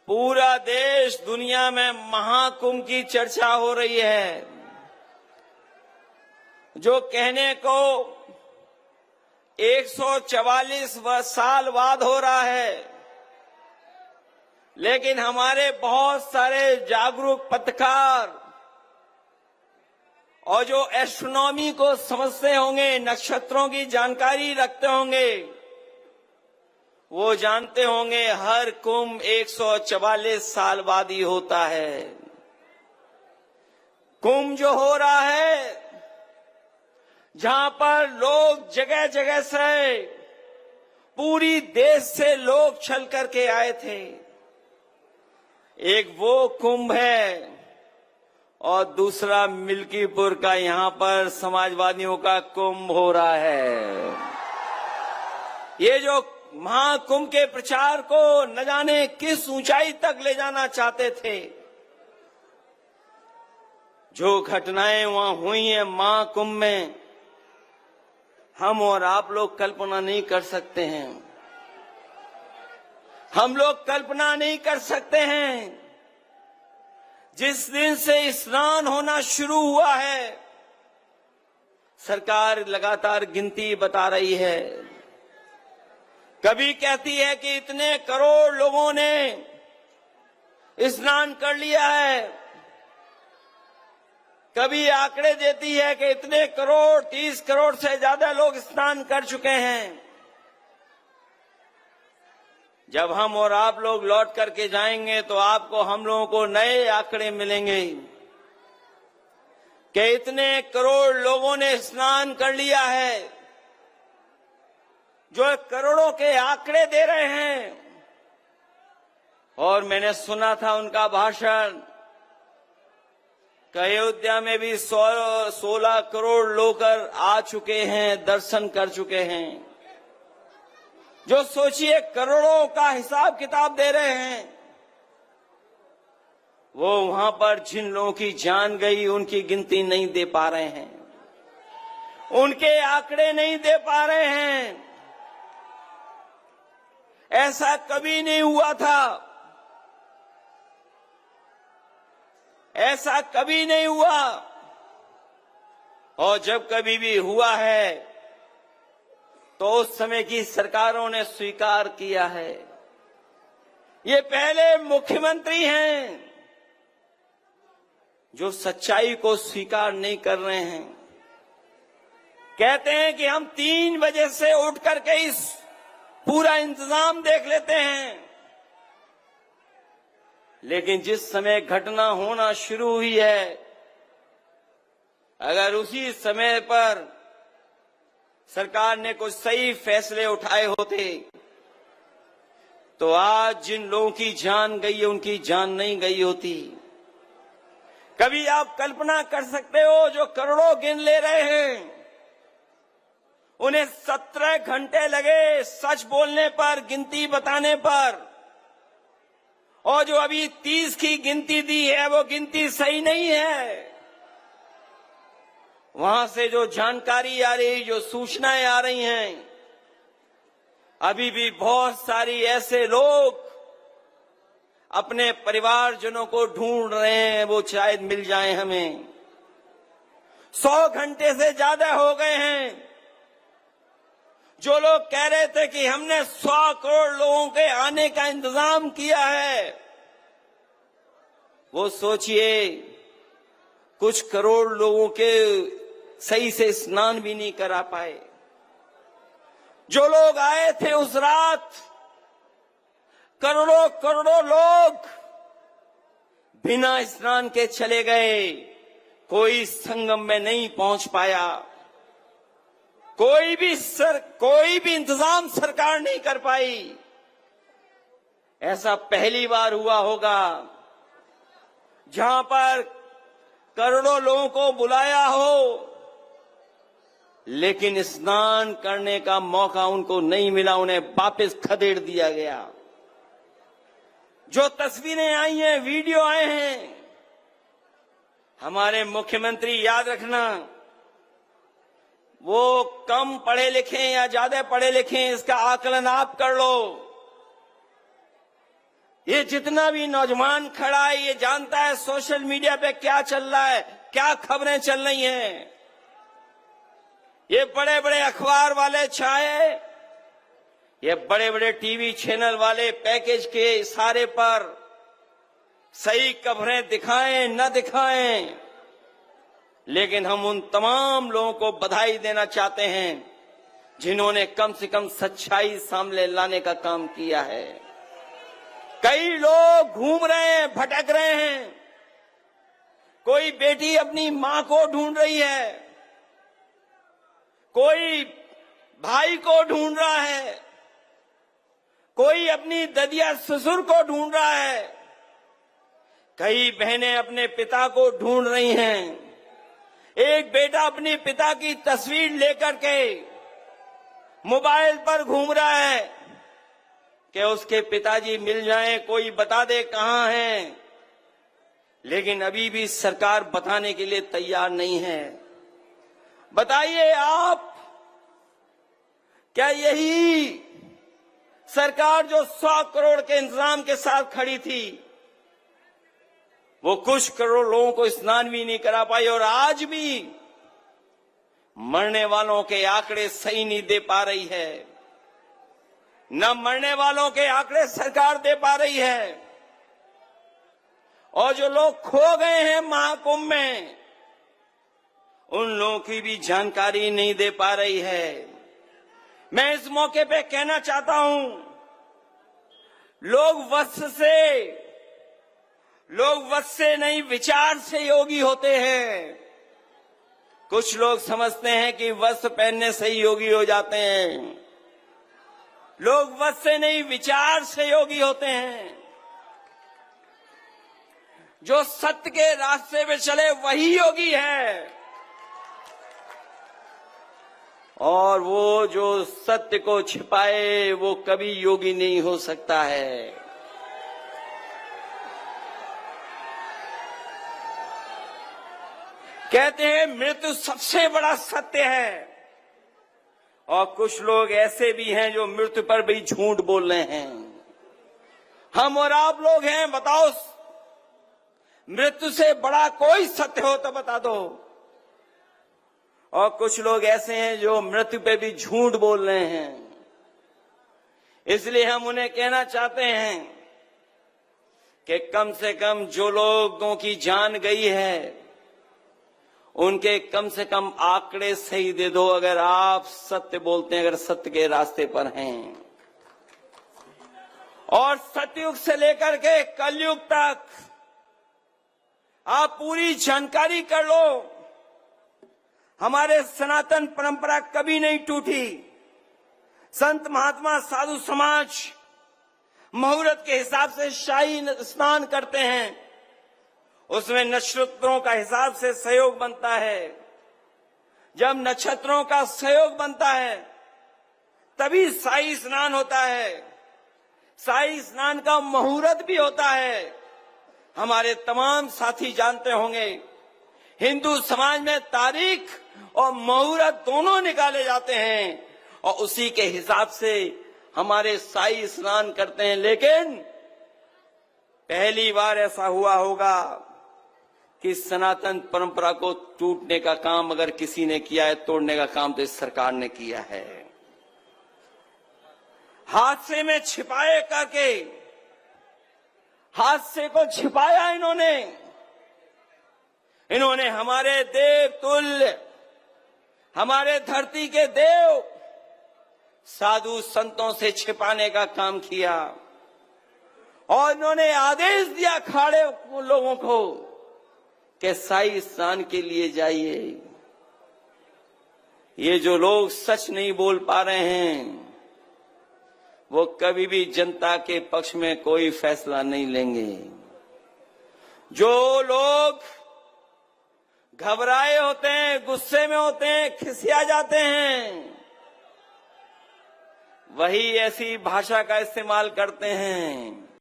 पूरा देश दुनिया में महाकुंभ की चर्चा हो रही है, जो कहने को 144 साल बाद हो रहा है, लेकिन हमारे बहुत सारे जागरूक पत्रकार और जो एस्ट्रोनॉमी को समझते होंगे, नक्षत्रों की जानकारी रखते होंगे, वो जानते होंगे हर कुंभ 144 साल बाद ही होता है। कुंभ जो हो रहा है, जहां पर लोग जगह जगह से, पूरी देश से लोग चल करके आए थे, एक वो कुंभ है और दूसरा मिल्कीपुर का यहां पर समाजवादियों का कुंभ हो रहा है। ये जो महाकुंभ के प्रचार को न जाने किस ऊंचाई तक ले जाना चाहते थे, जो घटनाएं वहां हुई हैं महाकुंभ में, हम और आप लोग कल्पना नहीं कर सकते हैं। हम लोग कल्पना नहीं कर सकते हैं। जिस दिन से स्नान होना शुरू हुआ है, सरकार लगातार गिनती बता रही है। कभी कहती है कि इतने करोड़ लोगों ने स्नान कर लिया है, कभी आंकड़े देती है कि इतने करोड़, 30 करोड़ से ज्यादा लोग स्नान कर चुके हैं। जब हम और आप लोग लौट करके जाएंगे तो आपको, हम लोगों को नए आंकड़े मिलेंगे कि इतने करोड़ लोगों ने स्नान कर लिया है। जो करोड़ों के आंकड़े दे रहे हैं, और मैंने सुना था उनका भाषण कि अयोध्या में भी 16 करोड़ लोग आ चुके हैं, दर्शन कर चुके हैं। जो सोचिए करोड़ों का हिसाब किताब दे रहे हैं, वो वहां पर जिन लोगों की जान गई उनकी गिनती नहीं दे पा रहे हैं, उनके आंकड़े नहीं दे पा रहे हैं। ऐसा कभी नहीं हुआ था, ऐसा कभी नहीं हुआ, और जब कभी भी हुआ है तो उस समय की सरकारों ने स्वीकार किया है। ये पहले मुख्यमंत्री हैं जो सच्चाई को स्वीकार नहीं कर रहे हैं। कहते हैं कि हम 3 बजे से उठ करके इस पूरा इंतजाम देख लेते हैं, लेकिन जिस समय घटना होना शुरू हुई है, अगर उसी समय पर सरकार ने कुछ सही फैसले उठाए होते तो आज जिन लोगों की जान गई है उनकी जान नहीं गई होती। कभी आप कल्पना कर सकते हो, जो करोड़ों गिन ले रहे हैं, उन्हें 17 घंटे लगे सच बोलने पर, गिनती बताने पर, और जो अभी 30 की गिनती दी है वो गिनती सही नहीं है। वहां से जो जानकारी आ रही, जो सूचनाएं आ रही हैं, अभी भी बहुत सारी ऐसे लोग अपने परिवारजनों को ढूंढ रहे हैं, वो शायद मिल जाएं हमें। 100 घंटे से ज्यादा हो गए हैं। जो लोग कह रहे थे कि हमने 100 करोड़ लोगों के आने का इंतजाम किया है, वो सोचिए कुछ करोड़ लोगों के सही से स्नान भी नहीं करा पाए। जो लोग आए थे उस रात, करोड़ों करोड़ों लोग बिना स्नान के चले गए। कोई संगम में नहीं पहुंच पाया। कोई भी इंतजाम सरकार नहीं कर पाई। ऐसा पहली बार हुआ होगा जहां पर करोड़ों लोगों को बुलाया हो, लेकिन स्नान करने का मौका उनको नहीं मिला, उन्हें वापस खदेड़ दिया गया। जो तस्वीरें आई हैं, वीडियो आए हैं, हमारे मुख्यमंत्री, याद रखना, वो कम पढ़े लिखे या ज्यादा पढ़े लिखे, इसका आकलन आप कर लो। ये जितना भी नौजवान खड़ा है ये जानता है सोशल मीडिया पे क्या चल रहा है, क्या खबरें चल रही हैं। ये बड़े बड़े अखबार वाले चाहे ये बड़े बड़े टीवी चैनल वाले पैकेज के इशारे पर सही खबरें दिखाएं न दिखाएं, लेकिन हम उन तमाम लोगों को बधाई देना चाहते हैं जिन्होंने कम से कम सच्चाई सामने लाने का काम किया है। कई लोग घूम रहे हैं, भटक रहे हैं। कोई बेटी अपनी मां को ढूंढ रही है, कोई भाई को ढूंढ रहा है, कोई अपनी ददिया ससुर को ढूंढ रहा है, कई बहनें अपने पिता को ढूंढ रही हैं। एक बेटा अपने पिता की तस्वीर लेकर के मोबाइल पर घूम रहा है कि उसके पिताजी मिल जाएं, कोई बता दे कहां हैं, लेकिन अभी भी सरकार बताने के लिए तैयार नहीं है। बताइए आप, क्या यही सरकार जो 100 करोड़ के इंतजाम के साथ खड़ी थी वो कुछ करोड़ लोगों को स्नान भी नहीं करा पाई, और आज भी मरने वालों के आंकड़े सही नहीं दे पा रही है। न मरने वालों के आंकड़े सरकार दे पा रही है, और जो लोग खो गए हैं महाकुंभ में उन लोगों की भी जानकारी नहीं दे पा रही है। मैं इस मौके पे कहना चाहता हूं, लोग वश से नहीं विचार से योगी होते हैं। कुछ लोग समझते हैं कि वस्त्र पहनने से ही योगी हो जाते हैं। लोग वस्त्र से नहीं विचार से योगी होते हैं। जो सत्य के रास्ते पे चले वही योगी है, और वो जो सत्य को छिपाए वो कभी योगी नहीं हो सकता है। कहते हैं मृत्यु सबसे बड़ा सत्य है, और कुछ लोग ऐसे भी हैं जो मृत्यु पर भी झूठ बोल रहे हैं। हम और आप लोग हैं, बताओ मृत्यु से बड़ा कोई सत्य हो तो बता दो। और कुछ लोग ऐसे हैं जो मृत्यु पे भी झूठ बोल रहे हैं। इसलिए हम उन्हें कहना चाहते हैं कि कम से कम जो लोगों की जान गई है उनके कम से कम आंकड़े सही दे दो, अगर आप सत्य बोलते हैं, अगर सत्य के रास्ते पर हैं। और सतयुग से लेकर के कलयुग तक आप पूरी जानकारी कर लो। हमारे सनातन परंपरा कभी नहीं टूटी। संत महात्मा साधु समाज मुहूर्त के हिसाब से शाही स्नान करते हैं, उसमें नक्षत्रों का हिसाब से सहयोग बनता है। जब नक्षत्रों का सहयोग बनता है तभी शाही स्नान होता है। शाही स्नान का मुहूर्त भी होता है। हमारे तमाम साथी जानते होंगे, हिंदू समाज में तारीख और मुहूर्त दोनों निकाले जाते हैं, और उसी के हिसाब से हमारे शाही स्नान करते हैं। लेकिन पहली बार ऐसा हुआ होगा कि सनातन परंपरा को टूटने का काम अगर किसी ने किया है, तोड़ने का काम तो इस सरकार ने किया है। हादसे में छिपाए करके हादसे को छिपाया इन्होंने हमारे देव तुल्य, हमारे धरती के देव साधु संतों से छिपाने का काम किया, और इन्होंने आदेश दिया खाड़े लोगों को कि शाही स्नान के लिए जाइए। ये जो लोग सच नहीं बोल पा रहे हैं वो कभी भी जनता के पक्ष में कोई फैसला नहीं लेंगे। जो लोग घबराए होते हैं, गुस्से में होते हैं, खिसिया जाते हैं, वही ऐसी भाषा का इस्तेमाल करते हैं।